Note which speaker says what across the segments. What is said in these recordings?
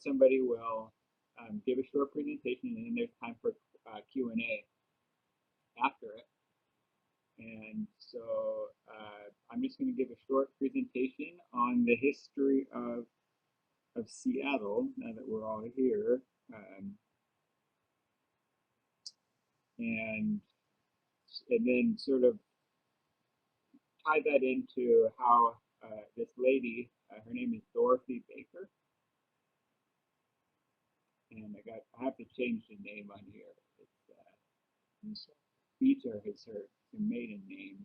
Speaker 1: somebody will give a short presentation, and then there's time for Q&A after it. And so I'm just going to give a short presentation on the history of Seattle, now that we're all here. And then sort of tie that into how this lady, her name is Dorothy Baker, and I have to change the name on here. It's Beecher is her maiden name,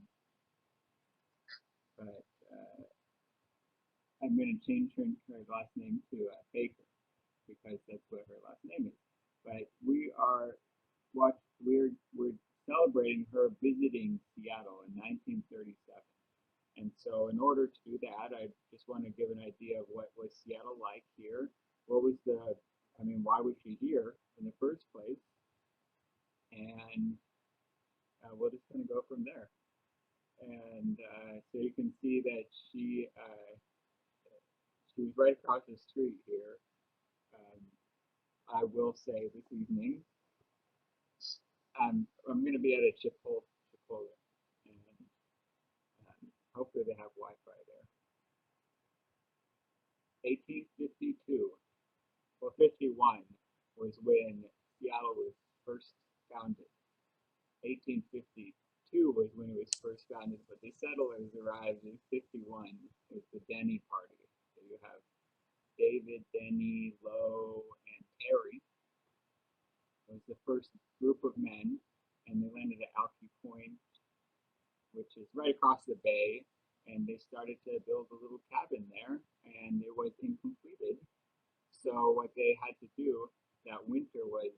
Speaker 1: but I'm going to change her last name to Baker because that's what her last name is. But we're celebrating her visiting Seattle in 1937. And so in order to do that, I just want to give an idea of what was Seattle like here. Why was she here in the first place? And we'll just kind of go from there. And so you can see that she was right across the street here. I will say this evening, I'm going to be at a Chipotle, and hopefully they have Wi-Fi there. 1852, well, 51 was when Seattle was first founded. 1852 was when it was first founded, but the settlers arrived in 51. It was the Denny Party. So you have David, Denny, Lowe, and Terry was the first group of men, and they landed at Alki Point, which is right across the bay, and they started to build a little cabin there, and it was incompleted. So what they had to do that winter was,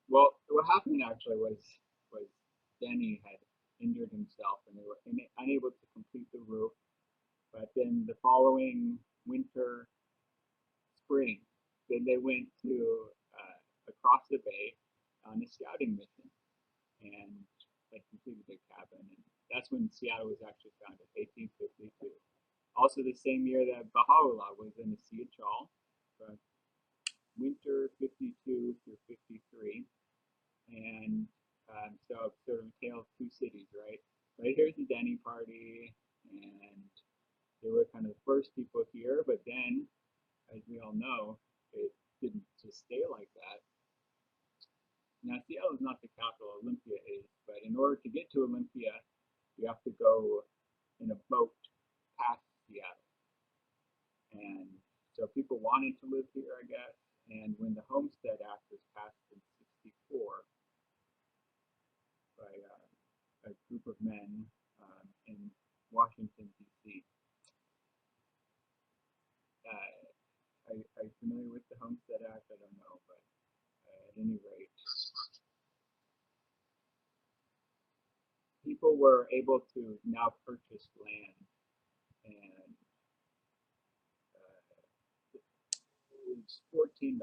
Speaker 1: well, what happened actually was Denny had injured himself, and they were unable to complete the roof. But then the following winter, spring, then they went to across the bay on a scouting mission, and they completed their cabin. And that's when Seattle was actually founded, 1852. Also, the same year that Baha'u'llah was in the Sea of Chal, from winter 52 through 53. And so sort of a tale of two cities, right? Right here's the Denny Party, and they were kind of the first people here, but then, as we all know, it didn't just stay like that. Now, Seattle is not the capital, Olympia is, but in order to get to Olympia, you have to go in a boat past Seattle. And so people wanted to live here, I guess. And when the Homestead Act was passed in 64 by a group of men in Washington, D.C., are you familiar with the Homestead Act? I don't know, but at any rate, people were able to now purchase land, and it was $14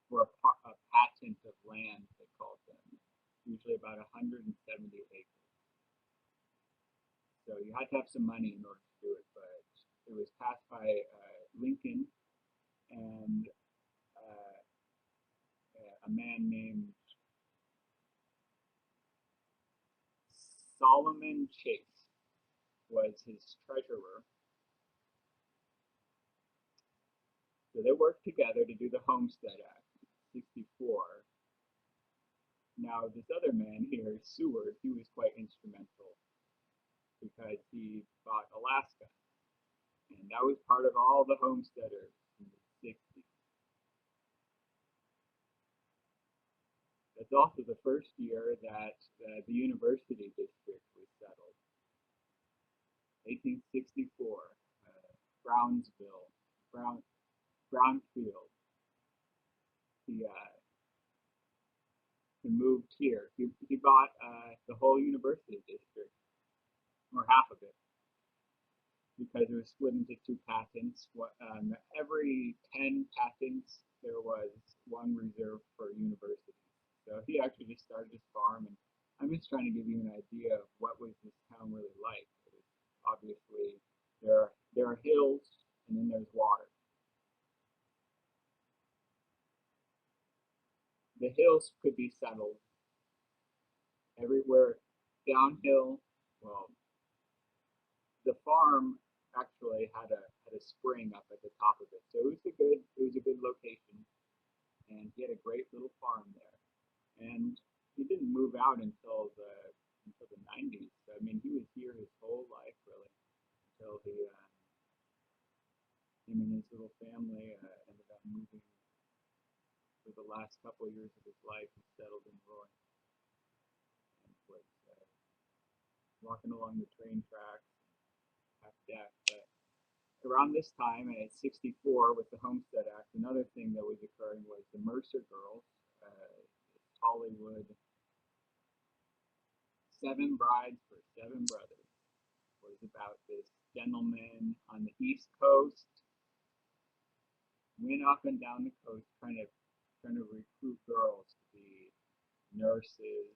Speaker 1: for a patent of land, they called them, usually about 170 acres. So you had to have some money in order to do it, but it was passed by Lincoln and a man named Solomon Chase was his treasurer. So they worked together to do the Homestead Act in 64. Now, this other man here, Seward, he was quite instrumental because he bought Alaska. And that was part of all the homesteaders in the 60s. That's also the first year that the University District was settled. 1864, Brownsville, Brownfield. He moved here. He bought the whole University District, or half of it, because it was split into two patents. Every 10 patents, there was one reserved for universities. So he actually just started his farm, and I'm just trying to give you an idea of what was this town really like. It was obviously there are hills hills, and then there's water. The hills could be settled everywhere downhill. Well, the farm actually had a spring up at the top of it, so it was a good location, and he had a great little farm there. And he didn't move out until the 90s. So, I mean, he was here his whole life really until him and his little family ended up moving for the last couple of years of his life. He settled in Roy and was walking along the train tracks, half deaf. But around this time, at 64, with the Homestead Act, another thing that was occurring was the Mercer girls, Hollywood, Seven Brides for Seven Brothers, was about this gentleman on the East Coast, went up and down the coast trying to recruit girls to be nurses,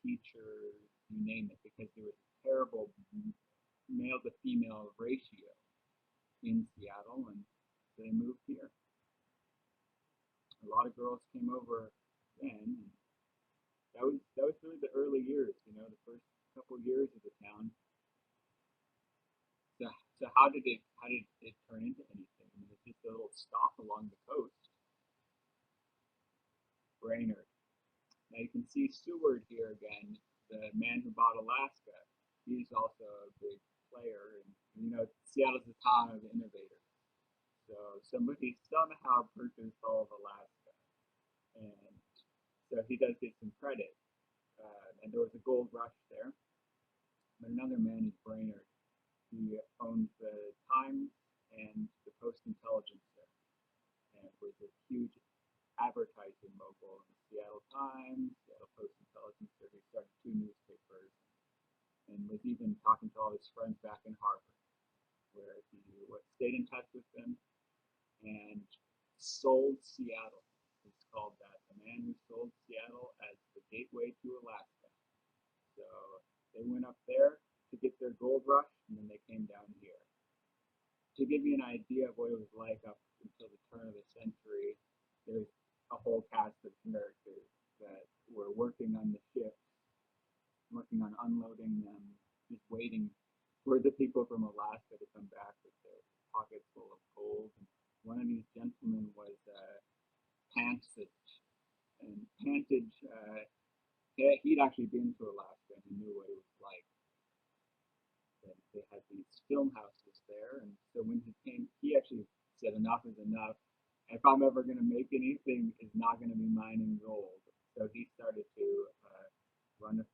Speaker 1: teachers, you name it, because there was a terrible male to female ratio in Seattle, and so they moved here. A lot of girls came over then, and that was really the early years, the first couple years of the town. So, so how did it turn into anything? I mean, it's just a little stop along the coast. Brainerd. Now you can see Seward here again, the man who bought Alaska. He's also a big player, and Seattle's a town of innovators. So somebody somehow purchased all of Alaska, and so he does get some credit. And there was a gold rush there. But another man is Brainerd. He owns the Times and the Post Intelligencer, and was a huge advertising mogul in the Seattle Times, Seattle Post Intelligencer. He started two newspapers, and was even talking to all his friends back in Harvard, where he stayed in touch with them and sold Seattle. It's called that. The man who sold Seattle as the gateway to Alaska. So they went up there to get their gold rush, and then they came down here. To give you an idea of what it was like up until the turn of the century, there's a whole cast of characters that were working on the ships, working on unloading them, just waiting for the people from Alaska to come back with their pockets full of gold. And one of these gentlemen was Pantage. And Pantage, he'd actually been to Alaska, and he knew what it was like. And they had these film houses there, and so when he came, he actually said, "Enough is enough. If I'm ever going to make anything, it's not going to be mining gold." So he started to run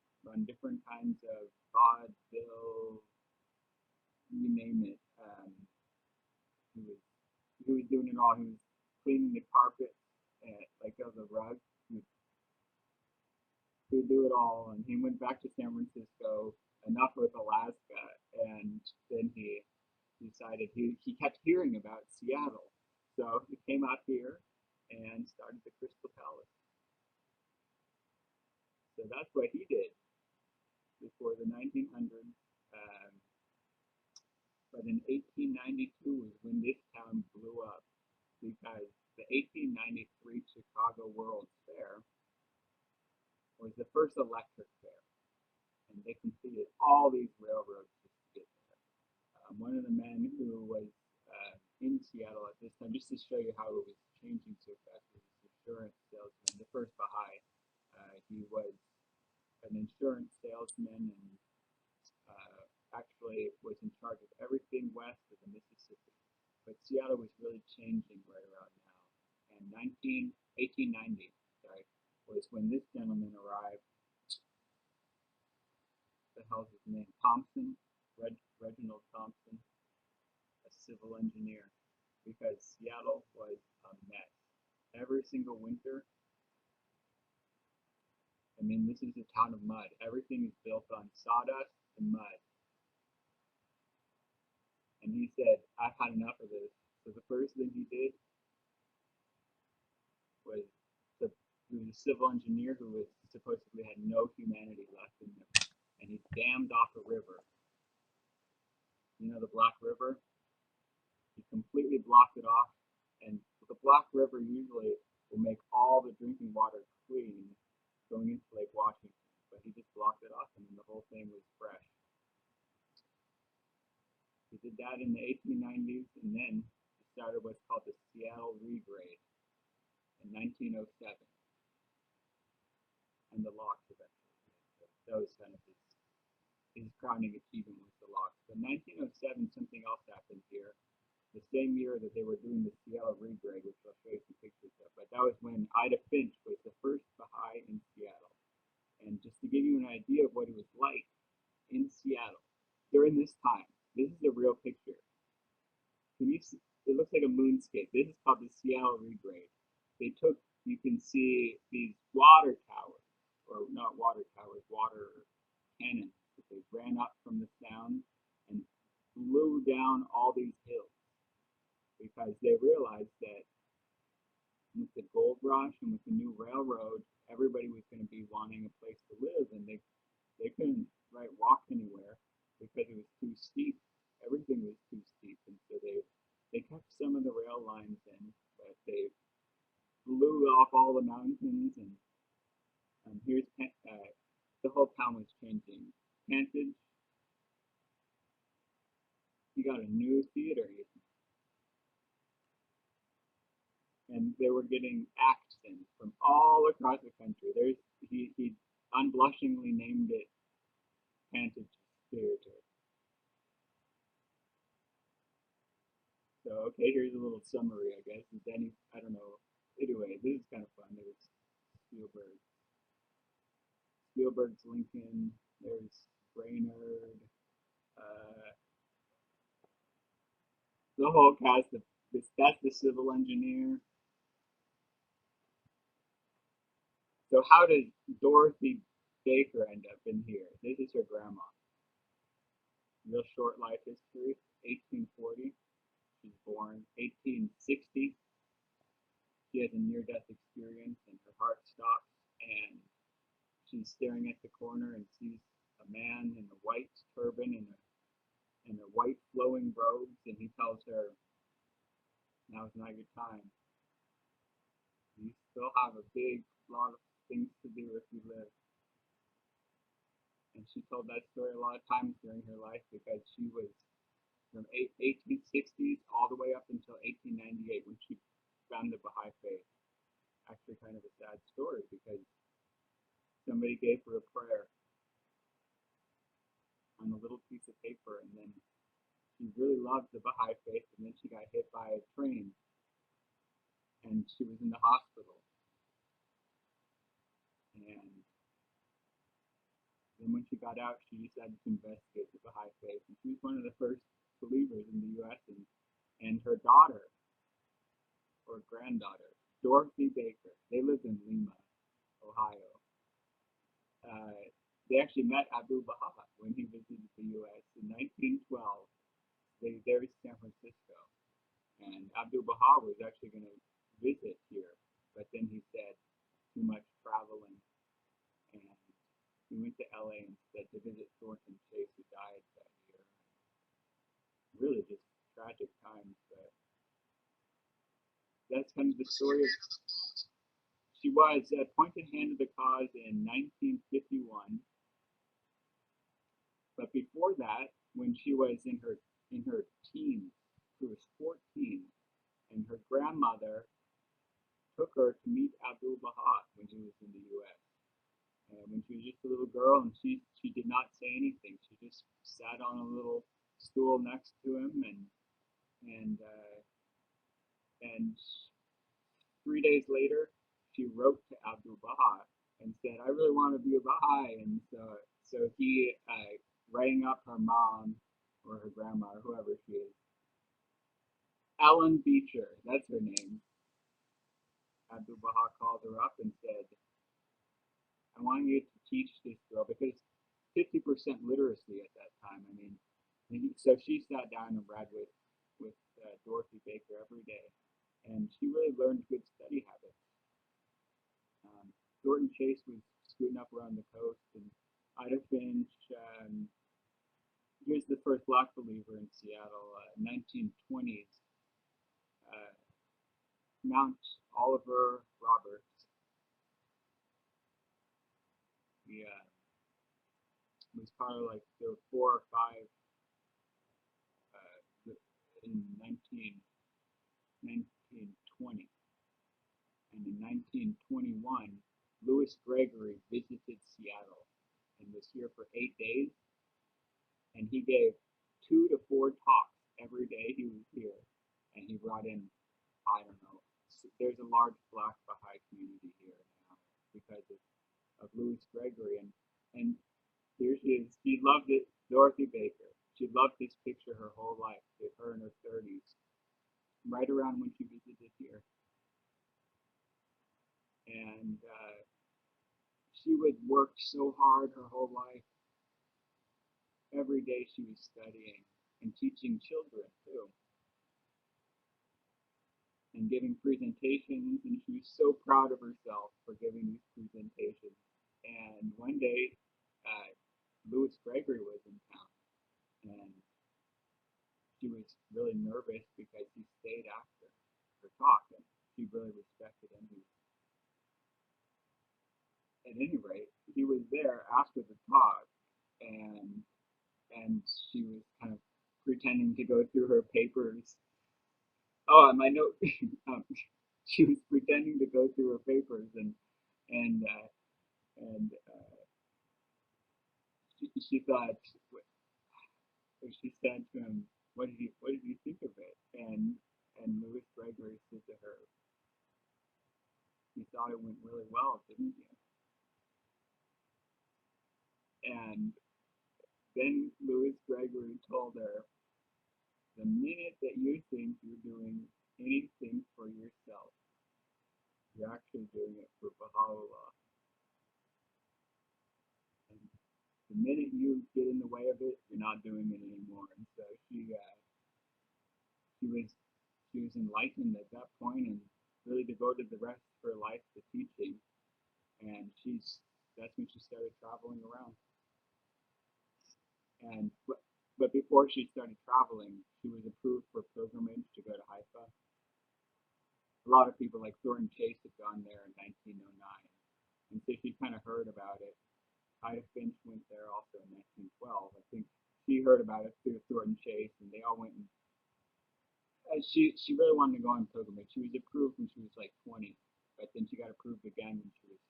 Speaker 1: different kinds of vaudeville, you name it. He was he was doing it all. He was cleaning the carpet, like of the rug. He would do it all, and he went back to San Francisco. Enough with Alaska, and then he decided he kept hearing about Seattle, so he came out here and started the Crystal Palace. So that's what he did before the 1900s. Um, but in 1892 was when this town blew up, because the 1893 Chicago World's Fair was the first electric fair, and they completed all these railroads just to get there. One of the men who was in Seattle at this time, just to show you how it was changing so fast, was this insurance salesman, the first Baha'i. He was an insurance salesman, and actually was in charge of everything west of the Mississippi. But Seattle was really changing right around now. And 1890, sorry, was when this gentleman arrived. The hell's his name? Thompson, Reginald Thompson, a civil engineer, because Seattle was a mess. Every single winter, I mean, this is a town of mud. Everything is built on sawdust and mud. And he said, "I've had enough of this." So the first thing he did was he was a civil engineer who was supposedly had no humanity left in him, and he dammed off a river. the Black River. He completely blocked it off, and the Black River usually will make all the drinking water clean going into Lake Washington, but he just blocked it off, and then the whole thing was fresh. He did that in the 1890s, and then he started what's called the Seattle Regrade in 1907, and the locks eventually. So that was kind of his crowning achievement with the locks. But in 1907, something else happened here. The same year that they were doing the Seattle Regrade, which I'll show you some pictures of. But that was when Ida Finch was the first Baha'i in Seattle. And just to give you an idea of what it was like in Seattle during this time, this is a real picture. Can you see? It looks like a moonscape. This is called the Seattle Regrade. You can see these water towers, or not water towers, water cannons that they ran up from the sound and blew down all these hills because they realized that with the gold rush and with the new railroad, everybody was going to be wanting a place to live, and they couldn't walk anywhere because it was too steep. Everything was too steep, and so they kept some of the rail lines in, but they blew off all the mountains, and here's the whole town was changing. Pantage, you got a new theater, and they were getting acts in from all across the country. He unblushingly named it Pantage Theater. So okay, here's a little summary, I guess. I don't know. Anyway, this is kind of fun. There's Spielberg. Spielberg's Lincoln. There's Brainerd. Uh, the whole cast of this. That's the civil engineer. So how did Dorothy Baker end up in here? This is her grandma. Real short life history. 1840. She's born. 1860. She has a near-death experience, and her heart stops, and she's staring at the corner and sees a man in a white turban and a white flowing robes, and he tells her, "Now's not your time. You still have a big lot of things to do if you live." And she told that story a lot of times during her life because she was from 1860s all the way up until 1898 when she found the Baha'i faith. Actually, kind of a sad story because somebody gave her a prayer on a little piece of paper, and then she really loved the Baha'i faith, and then she got hit by a train, and she was in the hospital. And then when she got out, she decided to investigate the Baha'i faith, and she was one of the first believers in the U.S. And her daughter, or granddaughter, Dorothy Baker, they lived in Lima, Ohio. Uh, they actually met Abdul Baha when he visited the U.S. in 1912. They there to San Francisco, and Abdul Baha was actually going to visit here, but then he said too much traveling, and he went to LA instead to visit Thornton Chase, who died that year. Really just tragic times, but that's kind of the story of. She was appointed hand of the cause in 1951, but before that, when she was in her teens, she was 14, and her grandmother took her to meet Abdul Baha when he was in the U.S. And when she was just a little girl, and she did not say anything. She just sat on a little stool next to him, and uh, and 3 days later, she wrote to Abdul Baha and said, "I really want to be a Baha'i." And so he rang up her mom or her grandma or whoever she is, Ellen Beecher. That's her name. Abdul Baha called her up and said, "I want you to teach this girl," because 50% literacy at that time. I mean, so she sat down and read with Dorothy Baker every day, and she really learned good study habits. Thornton Chase was scooting up around the coast, and Ida Finch, here's the first black believer in Seattle, 1920s. Uh, Mount Oliver Roberts. He was part of like the 4 or 5 in 1920. And in 1921, Louis Gregory visited Seattle and was here for 8 days. And he gave 2 to 4 talks every day he was here. And he brought in, I don't know, there's a large black Baha'i community here now because of Louis Gregory. And here she is. She loved it, Dorothy Baker. She loved this picture her whole life, her in her 30s, right around when she visited here. And she would work so hard her whole life. Every day she was studying and teaching children too, and giving presentations. And she was so proud of herself for giving these presentations. And one day, Louis Gregory was in town, and she was really nervous because he stayed after her talk, and she really respected him. At any rate, he was there after the talk, and she was kind of pretending to go through her papers. Oh, and my note, um, she was pretending to go through her papers, and and she thought, she said to him, what did you think of it? And Louis Gregory said to her, you thought it went really well, didn't you? And then Louis Gregory told her, the minute that you think you're doing anything for yourself, you're actually doing it for Baha'u'llah. And the minute you get in the way of it, you're not doing it anymore. And so she was she was enlightened at that point and really devoted the rest of her life to teaching. And that's when she started traveling around. And but before she started traveling, she was approved for pilgrimage to go to Haifa. A lot of people like Thornton Chase had gone there in 1909, and so she kind of heard about it. Ida Finch went there also in 1912. I think she heard about it through Thornton Chase, and they all went. And she really wanted to go on pilgrimage. She was approved when she was like 20, but then she got approved again when she was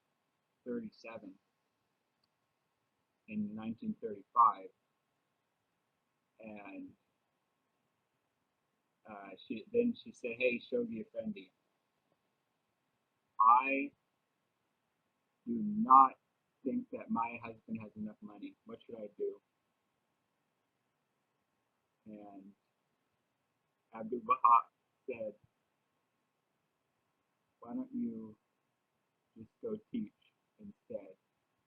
Speaker 1: 37 in 1935, and she said, "Hey, Shoghi Effendi, I do not think that my husband has enough money. What should I do?" And Abdul Baha said, "Why don't you just go teach instead?"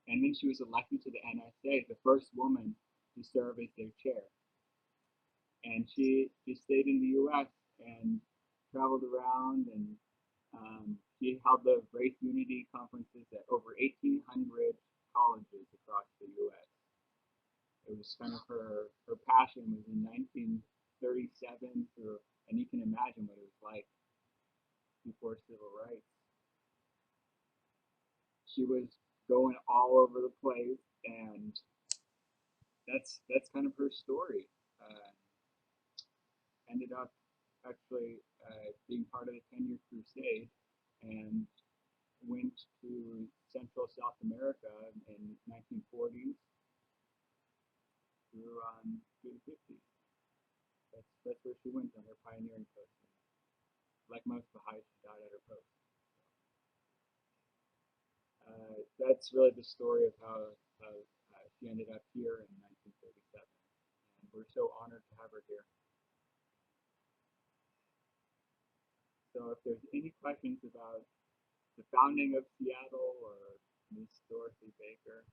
Speaker 1: And then she was elected to the NSA, the first woman to serve as their chair. And she just stayed in the U.S. and traveled around, and she held the race unity conferences at over 1,800 colleges across the U.S. It was kind of her passion was in 1937 through, and you can imagine what it was like before civil rights. She was going all over the place, and that's kind of her story. Ended up actually being part of the 10-year crusade, and went to Central South America in 1940s through the 50s. That's where she went on her pioneering post. Like most Baha'is, she died at her post. That's really the story of how she ended up here in 1937. And we're so honored to have her here. So if there's any questions about the founding of Seattle or Miss Dorothy Baker,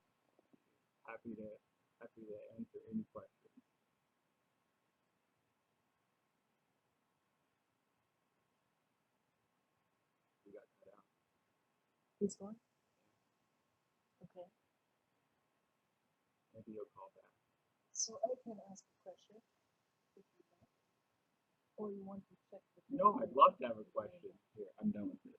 Speaker 1: happy to answer any questions. We got cut out.
Speaker 2: This one? Okay.
Speaker 1: Maybe you'll call back. No, I'd love to have a question. Here, I'm done with